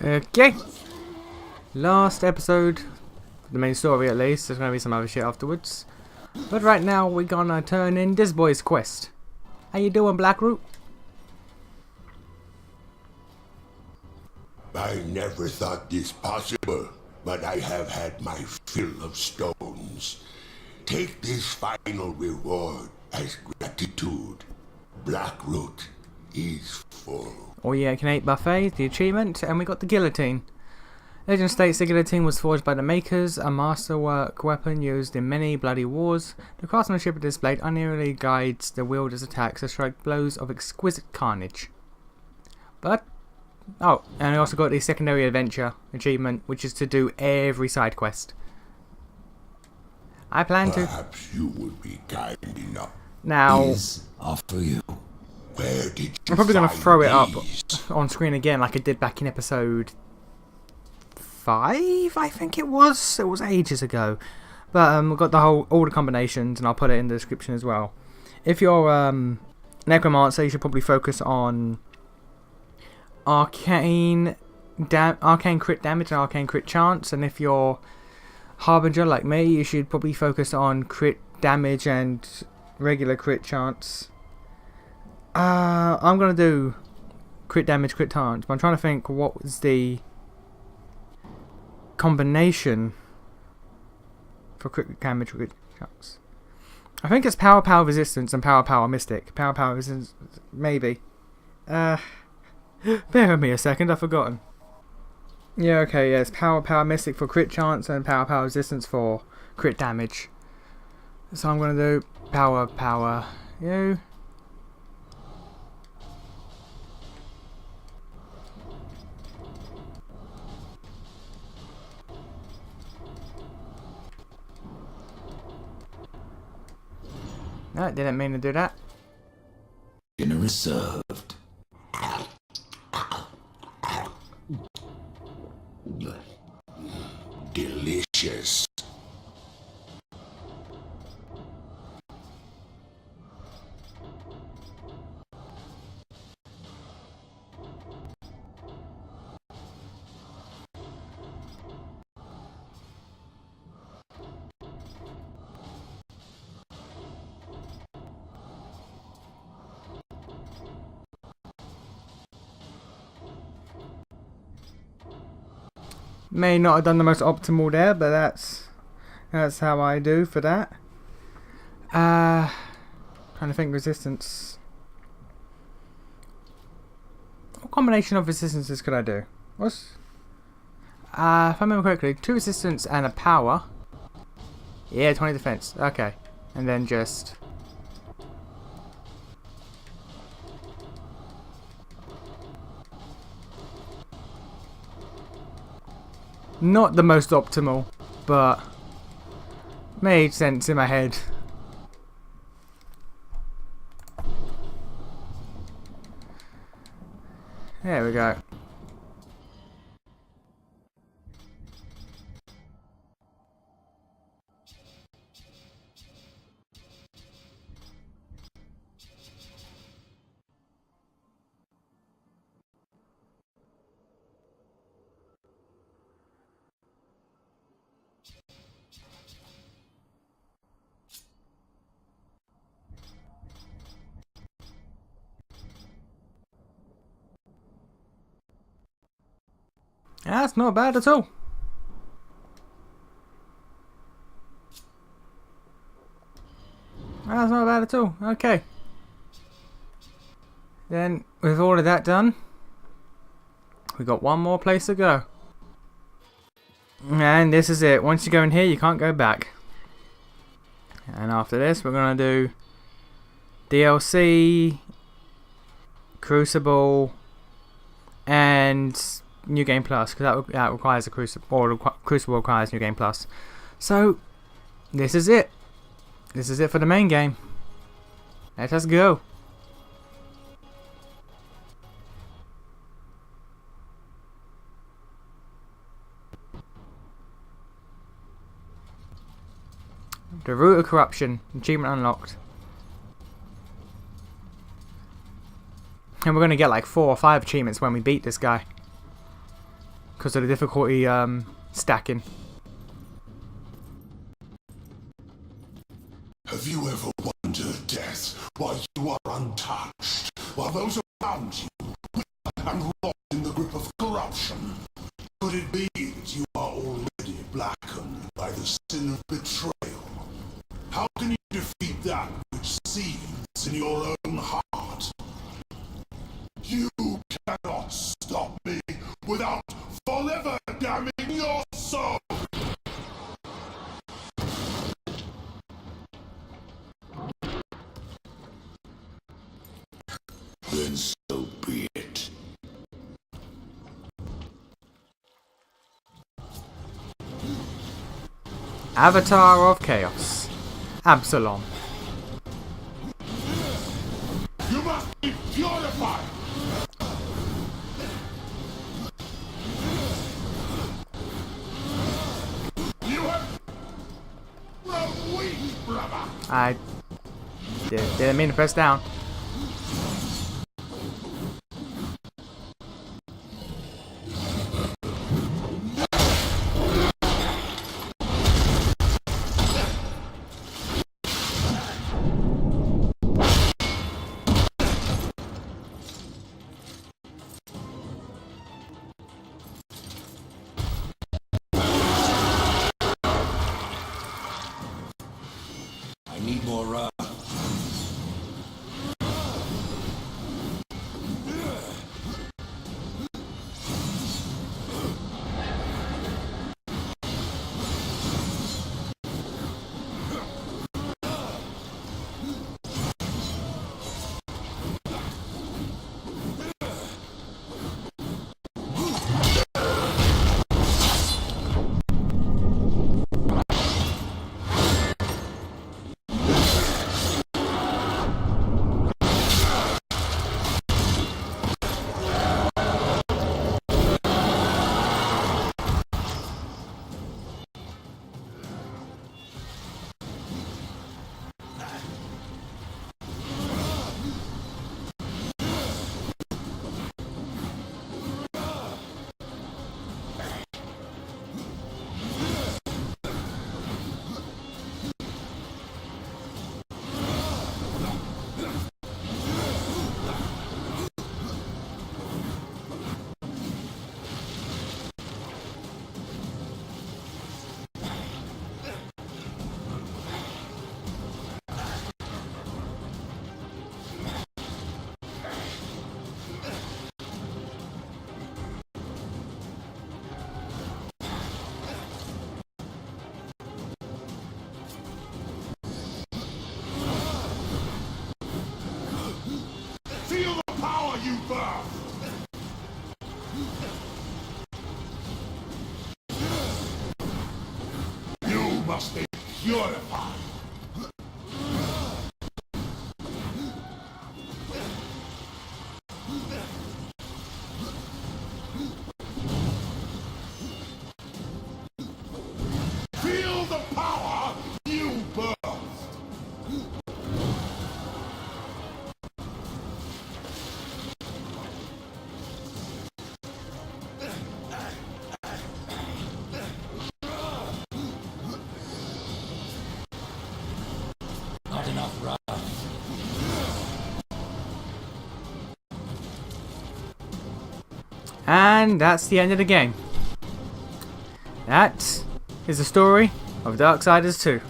Okay. Last episode, the main story at least. There's gonna be some other shit afterwards. But right now we're gonna turn in this boy's quest. How you doing, Blackroot? I never thought this possible, but I have had my fill of stones. Take this final reward as gratitude. Blackroot is full. Oh yeah, can eat buffet, the achievement, and we got the guillotine. Legend states the guillotine was forged by the makers, a masterwork weapon used in many bloody wars. The craftsmanship of this blade unerringly guides the wielder's attacks to strike blows of exquisite carnage. But, oh, and I also got the secondary adventure achievement, which is to do every side quest. I plan to. Perhaps you would be kind enough. Now, These are for you. Where did you I'm probably going to throw it up these? on screen again like I did back in episode 5, I think it was. It was ages ago. But we've got all the combinations, and I'll put it in the description as well. If you're Necromancer, you should probably focus on arcane crit damage and arcane crit chance. And if you're Harbinger like me, you should probably focus on crit damage and regular crit chance. I'm going to do crit damage, crit chance, but I'm trying to think what was the combination for crit damage, crit chance. I think it's power resistance and power mystic. Power resistance, maybe. Bear with me a second, I've forgotten. Yeah, okay, yes, power mystic for crit chance and power resistance for crit damage. So I'm going to do power, you. No, didn't mean to do that. Dinner is served. Delicious. May not have done the most optimal there, but that's how I do for that. Trying to think resistance. What combination of resistances could I do? If I remember correctly, 2 resistance and a power. Yeah, 20 defense. Okay. And then just not the most optimal, but made sense in my head. There we go. That's not bad at all. That's not bad at all. Okay. Then, with all of that done, we got one more place to go. And this is it. Once you go in here, you can't go back. And after this, we're going to do DLC, Crucible, and New Game Plus, because that requires a Crucible, or Crucible requires New Game Plus. So, this is it. This is it for the main game. Let us go. The Root of Corruption, achievement unlocked. And we're going to get like 4 or 5 achievements when we beat this guy. because of the difficulty stacking. Have you ever wondered, Death, why you are untouched, while those around you and locked in the grip of corruption? Could it be that you are already blackened by the sin of betrayal? How can you defeat that which seethes in your own heart? You cannot stop me without forever damning your soul! Then so be it. Avatar of Chaos. Absalom. You must be purified! You have grown weak, brother! I didn't mean to press down. I need more, Feel the power you birth! You must be purified! Feel the power you birth! not enough wrath. And that's the end of the game. That is the story of Darksiders 2.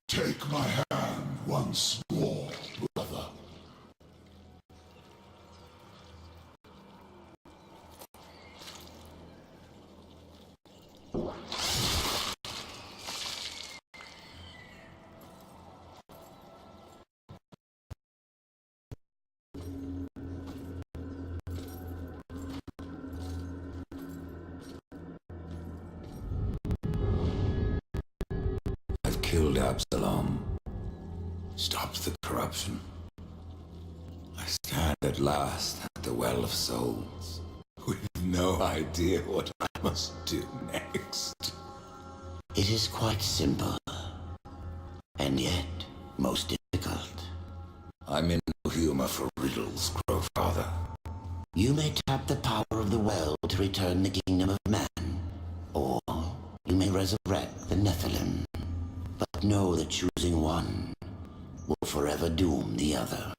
Take my hand once more, brother. killed Absalom. Stops the corruption. I stand at last at the Well of Souls, with no idea what I must do next. It is quite simple, and yet most difficult. I'm in no humor for riddles, Crowfather. You may tap the power of the well to return the kingdom of man, or you may resurrect the Nephilim. But know that choosing one will forever doom the other.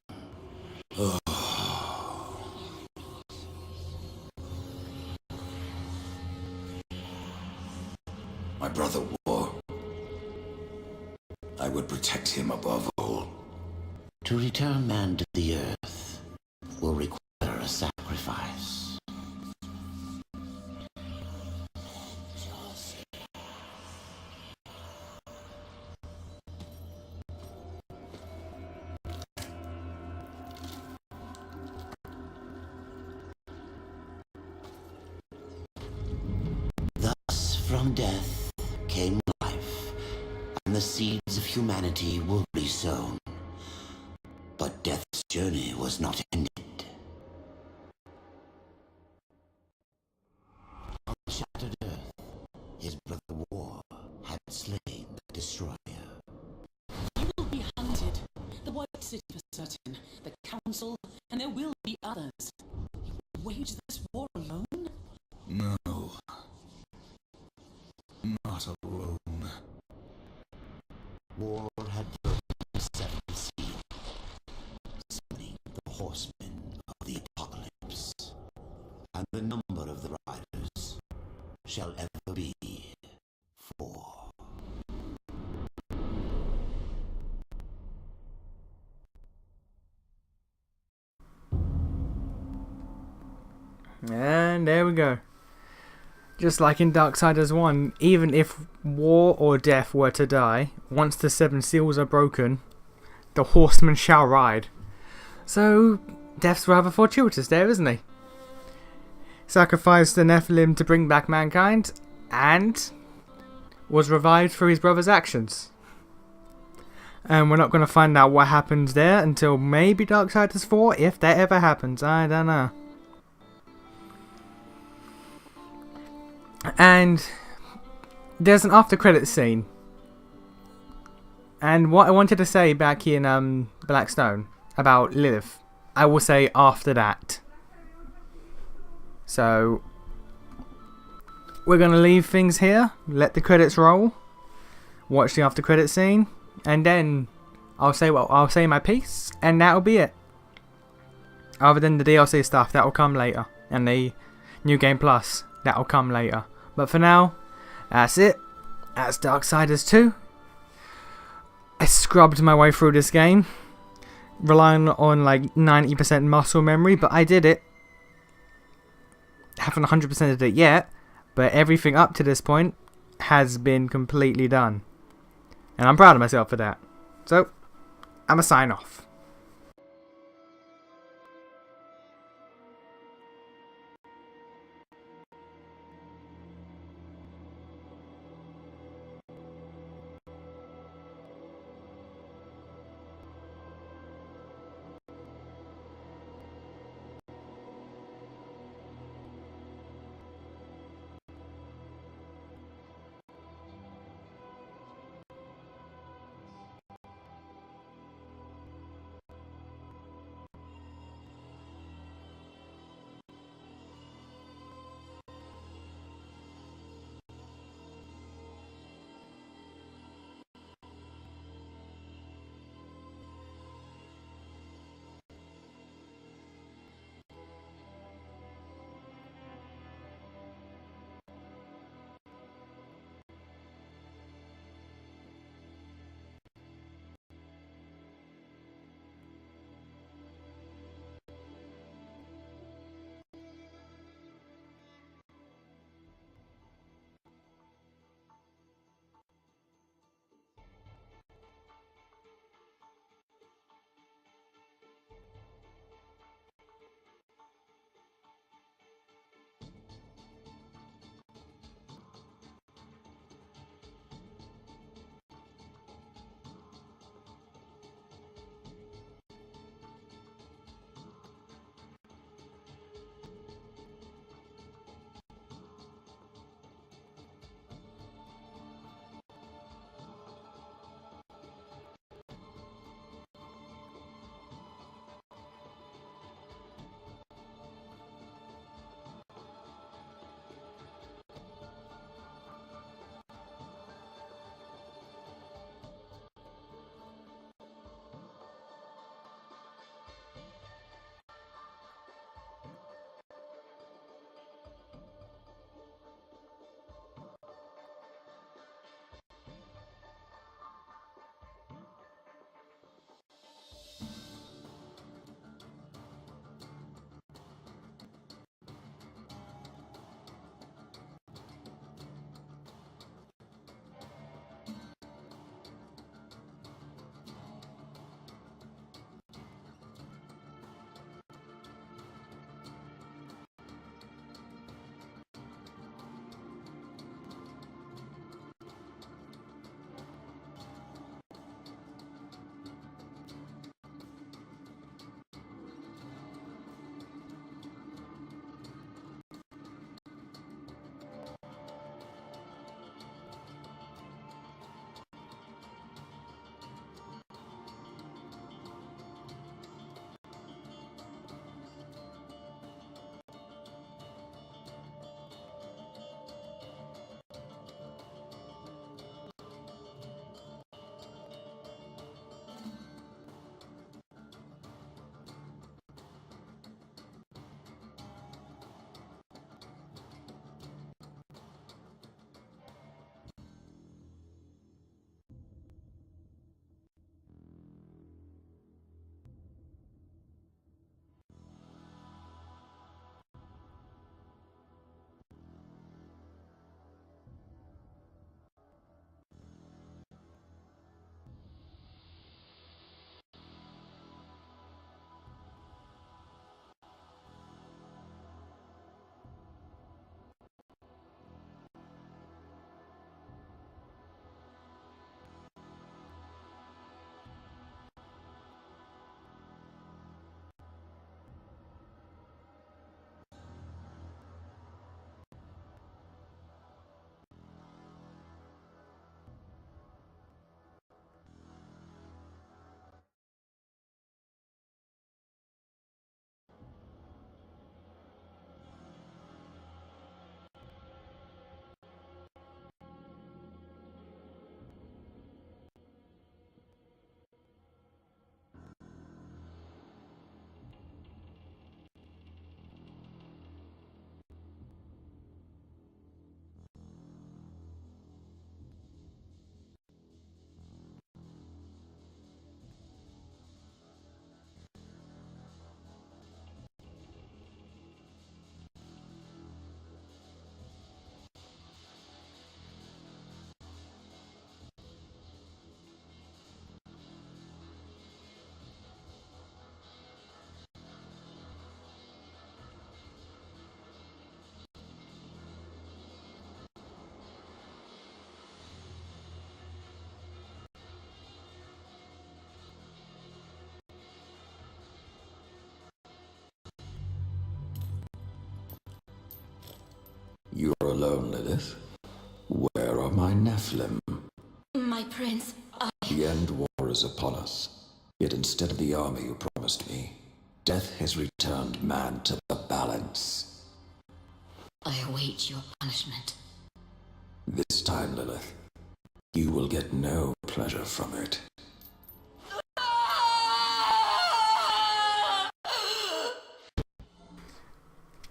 My brother War. I would protect him above all. To return man to the earth will require a sacrifice. Thus, from death came life, and the seeds of humanity were resown. But death's journey was not ended. On shattered earth, his brother War had slain the destroyer. You will be hunted. The White City for certain, the Council, and there will be others. You will wage this war alone? No. Not alone. War had broken the seventh seal, summoning the horsemen of the apocalypse. And the number of the riders shall ever be 4. And there we go. Just like in Darksiders 1, even if War or Death were to die, once the 7 seals are broken, the horseman shall ride. So, Death's rather fortuitous there, isn't he? Sacrificed the Nephilim to bring back mankind, and was revived through his brother's actions. And we're not going to find out what happens there until maybe Darksiders 4, if that ever happens. I don't know. And there's an after credits scene. And what I wanted to say back in Blackstone about Lilith, I will say after that. So we're going to leave things here, let the credits roll, watch the after credits scene, and then I'll say my piece, and that'll be it. Other than the DLC stuff, that'll come later, and the New Game Plus, that'll come later. But for now, that's it. That's Darksiders 2. I scrubbed my way through this game, relying on like 90% muscle memory, but I did it. Haven't 100%ed it yet, but everything up to this point has been completely done. And I'm proud of myself for that. So, I'm a sign off. You're alone, Lilith? Where are my Nephilim? My prince, The end war is upon us. Yet instead of the army you promised me, death has returned man to the balance. I await your punishment. This time, Lilith, you will get no pleasure from it.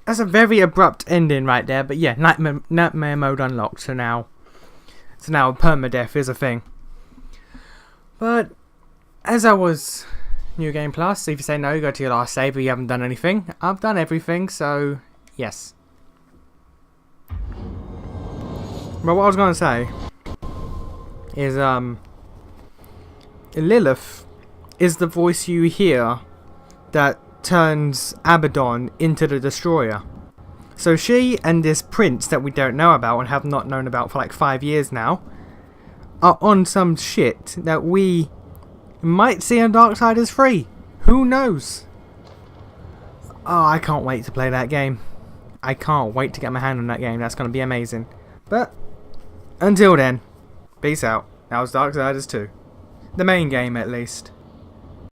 That's a very abrupt ending right there, but yeah, nightmare mode unlocked, so now permadeath is a thing. But as I was New Game Plus, if you say no, go to your last save, but you haven't done anything. I've done everything, so yes. But what I was gonna say is Lilith is the voice you hear that turns Abaddon into the Destroyer. So she and this prince that we don't know about and have not known about for like 5 years now are on some shit that we might see on Darksiders 3. Who knows? Oh, I can't wait to play that game. I can't wait to get my hand on that game. That's going to be amazing. But until then, peace out. That was Darksiders 2. The main game, at least.